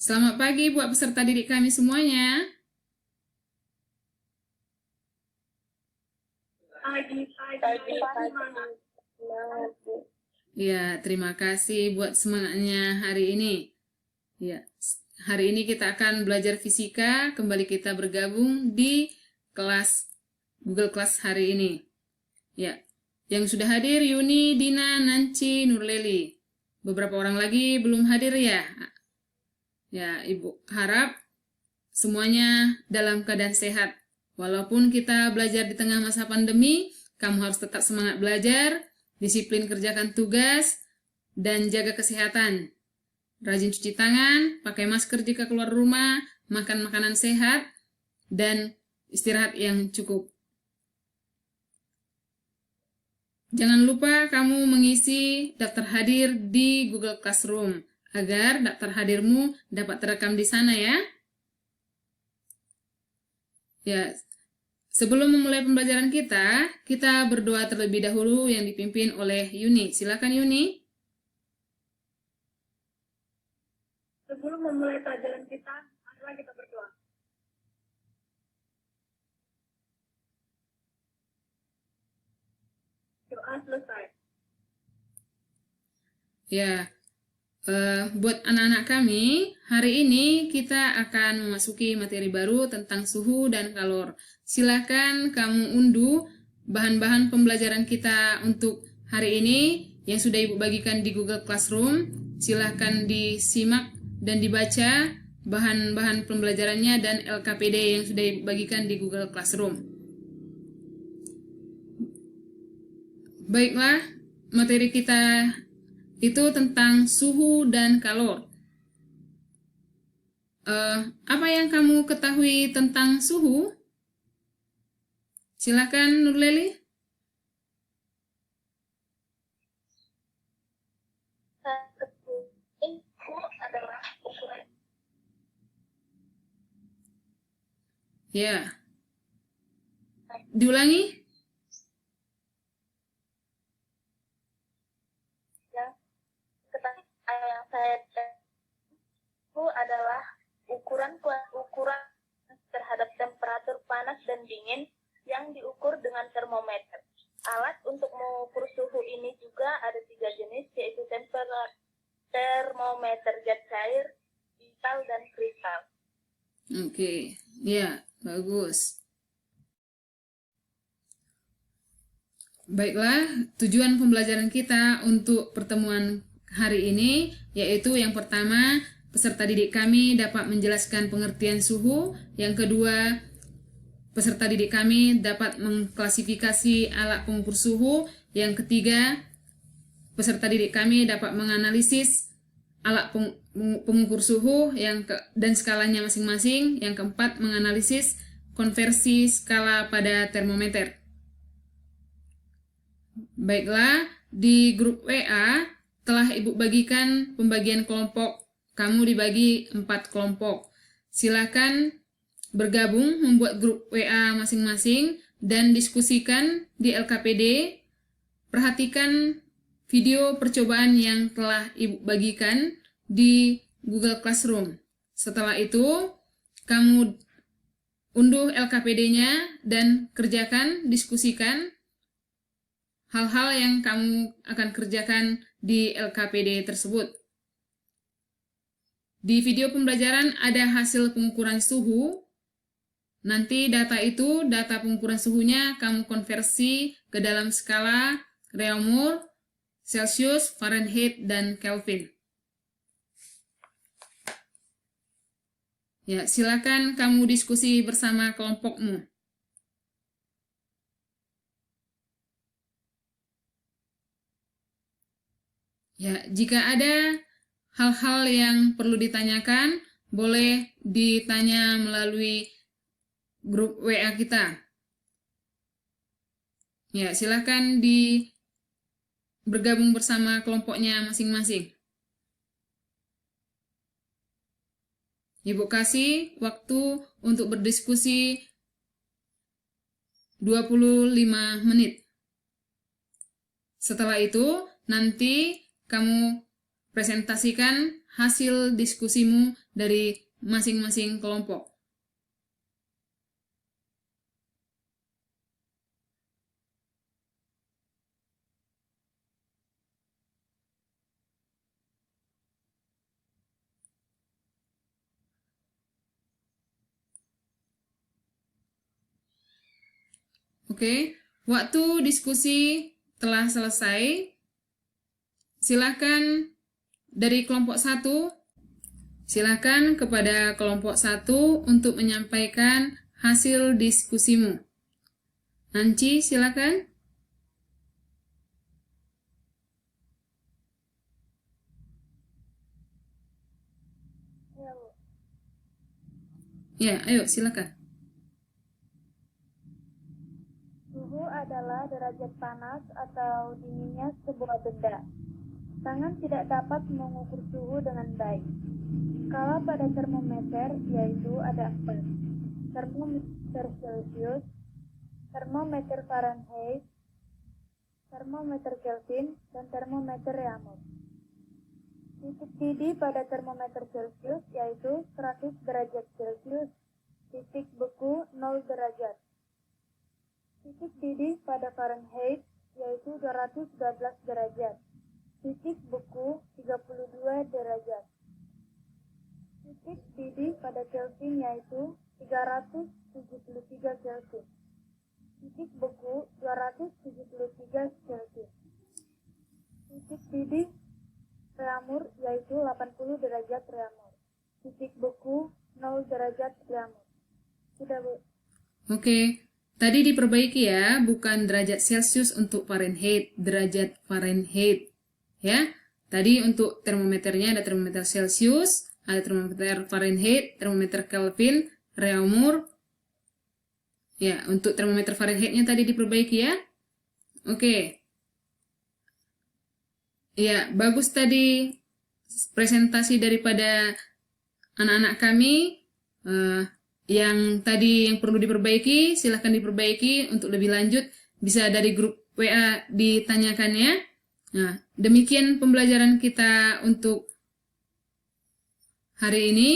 Selamat pagi buat peserta didik kami semuanya. Ya, terima kasih buat semangatnya hari ini. Ya, hari ini kita akan belajar fisika. Kembali kita bergabung di kelas Google Class hari ini. Ya, yang sudah hadir Yuni, Dina, Nanci, Nurleli. Beberapa orang lagi belum hadir ya. Ya, Ibu harap semuanya dalam keadaan sehat. Walaupun kita belajar di tengah masa pandemi, kamu harus tetap semangat belajar, disiplin kerjakan tugas, dan jaga kesehatan. Rajin cuci tangan, pakai masker jika keluar rumah, makan makanan sehat, dan istirahat yang cukup. Jangan lupa kamu mengisi daftar hadir di Google Classroom, agar daftar hadirmu dapat terekam di sana ya. Ya, sebelum memulai pembelajaran kita berdoa terlebih dahulu yang dipimpin oleh Yuni. Silakan Yuni. Sebelum memulai pelajaran kita, marilah kita berdoa. Doa selesai. Ya, buat anak-anak kami, hari ini kita akan memasuki materi baru tentang suhu dan kalor. Silakan kamu unduh bahan-bahan pembelajaran kita untuk hari ini yang sudah Ibu bagikan di Google Classroom. Silakan disimak dan dibaca bahan-bahan pembelajarannya dan LKPD yang sudah Ibu bagikan di Google Classroom. Baiklah, materi kita itu tentang suhu dan kalor. Apa yang kamu ketahui tentang suhu? Silakan Nurleli. Suhu adalah ukuran. Ya. Diulangi. Yang saya itu adalah ukuran terhadap temperatur panas dan dingin yang diukur dengan termometer. Alat untuk mengukur suhu ini juga ada 3 jenis, yaitu termometer gas cair, digital, dan kristal. Oke, ya, bagus. Baiklah, tujuan pembelajaran kita untuk pertemuan hari ini yaitu yang pertama, peserta didik kami dapat menjelaskan pengertian suhu. Yang kedua, peserta didik kami dapat mengklasifikasi alat pengukur suhu. Yang ketiga, peserta didik kami dapat menganalisis alat pengukur suhu dan skalanya masing-masing. Yang keempat, menganalisis konversi skala pada termometer. Baiklah, di grup WA telah Ibu bagikan pembagian kelompok. Kamu dibagi 4 kelompok. Silakan bergabung membuat grup WA masing-masing dan diskusikan di LKPD. Perhatikan video percobaan yang telah Ibu bagikan di Google Classroom. Setelah itu, kamu unduh LKPD-nya dan kerjakan, diskusikan hal-hal yang kamu akan kerjakan di LKPD tersebut. Di video pembelajaran ada hasil pengukuran suhu. Nanti data pengukuran suhunya kamu konversi ke dalam skala Réaumur, Celsius, Fahrenheit, dan Kelvin. Ya, silakan kamu diskusi bersama kelompokmu. Ya, jika ada hal-hal yang perlu ditanyakan, boleh ditanya melalui grup WA kita. Ya, silakan bergabung bersama kelompoknya masing-masing. Ibu kasih waktu untuk berdiskusi 25 menit. Setelah itu, nanti kamu presentasikan hasil diskusimu dari masing-masing kelompok. Oke, waktu diskusi telah selesai. Silakan dari kelompok 1, silakan kepada kelompok 1 untuk menyampaikan hasil diskusimu. Nanci, silakan. Ya, Bu. Ya, ayo silakan. Suhu adalah derajat panas atau dinginnya sebuah benda. Tangan tidak dapat mengukur suhu dengan baik. Skala pada termometer yaitu ada 4. Termometer Celcius, termometer Fahrenheit, termometer Kelvin, dan termometer Reaumur. Titik didih pada termometer Celcius yaitu 100 derajat Celcius, titik beku 0 derajat. Titik didih pada Fahrenheit yaitu 212 derajat, titik beku 32 derajat. Titik didih pada Kelvin yaitu 373 Celcius, titik beku 273 Celcius. Titik didih Reaumur yaitu 80 derajat Reaumur, titik beku 0 derajat Reaumur. Sudah, Bu. Oke, tadi diperbaiki ya, bukan derajat Celcius untuk Fahrenheit, derajat Fahrenheit. Ya, tadi untuk termometernya ada termometer Celcius, ada termometer Fahrenheit, termometer Kelvin, Reaumur. Ya, untuk termometer Fahrenheit-nya tadi diperbaiki ya. Oke. Ya, bagus tadi presentasi daripada anak-anak kami. Yang tadi yang perlu diperbaiki, silahkan diperbaiki. Untuk lebih lanjut, bisa dari grup WA ditanyakan ya. Nah, demikian pembelajaran kita untuk hari ini.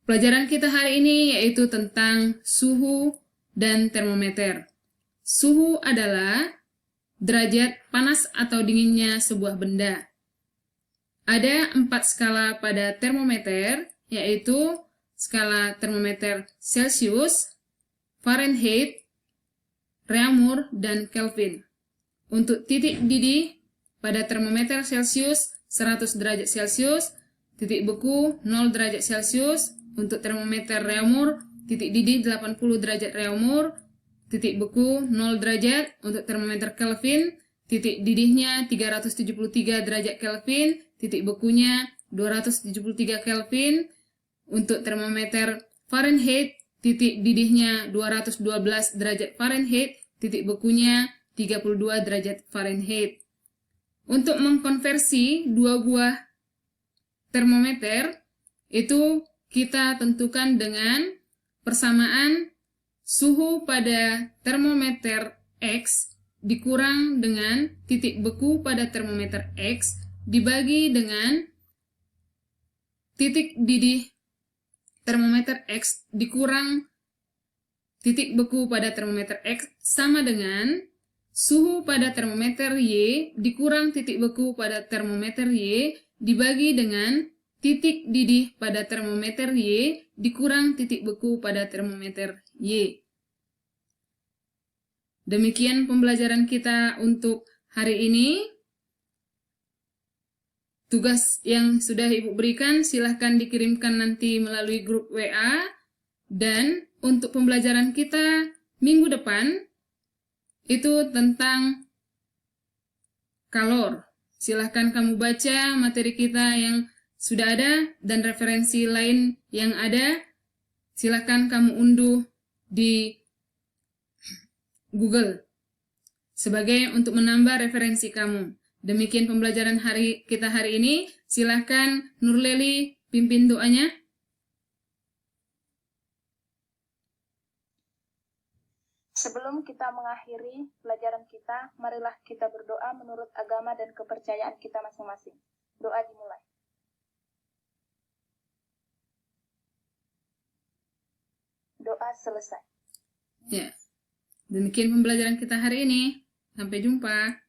Pelajaran kita hari ini yaitu tentang suhu dan termometer. Suhu adalah derajat panas atau dinginnya sebuah benda. Ada 4 skala pada termometer, yaitu skala termometer Celcius, Fahrenheit, Reaumur, dan Kelvin. Untuk titik didih pada termometer Celcius 100 derajat Celcius, titik beku 0 derajat Celcius. Untuk termometer Reaumur, titik didih 80 derajat Reaumur, titik beku 0 derajat. Untuk termometer Kelvin, titik didihnya 373 derajat Kelvin, titik bekunya 273 Kelvin. Untuk termometer Fahrenheit, titik didihnya 212 derajat Fahrenheit, titik bekunya 32 derajat Fahrenheit. Untuk mengkonversi dua buah termometer, itu kita tentukan dengan persamaan suhu pada termometer X dikurang dengan titik beku pada termometer X dibagi dengan titik didih termometer X dikurang titik beku pada termometer X sama dengan suhu pada termometer Y dikurang titik beku pada termometer Y dibagi dengan titik didih pada termometer Y dikurang titik beku pada termometer Y. Demikian pembelajaran kita untuk hari ini. Tugas yang sudah Ibu berikan silahkan dikirimkan nanti melalui grup WA. Dan untuk pembelajaran kita minggu depan itu tentang kalor. Silahkan kamu baca materi kita yang sudah ada dan referensi lain yang ada. Silahkan kamu unduh di Google sebagai untuk menambah referensi kamu. Demikian pembelajaran kita hari ini. Silahkan Nurleli pimpin doanya. Sebelum kita mengakhiri pelajaran kita, marilah kita berdoa menurut agama dan kepercayaan kita masing-masing. Doa dimulai. Doa selesai. Ya, demikian pembelajaran kita hari ini. Sampai jumpa.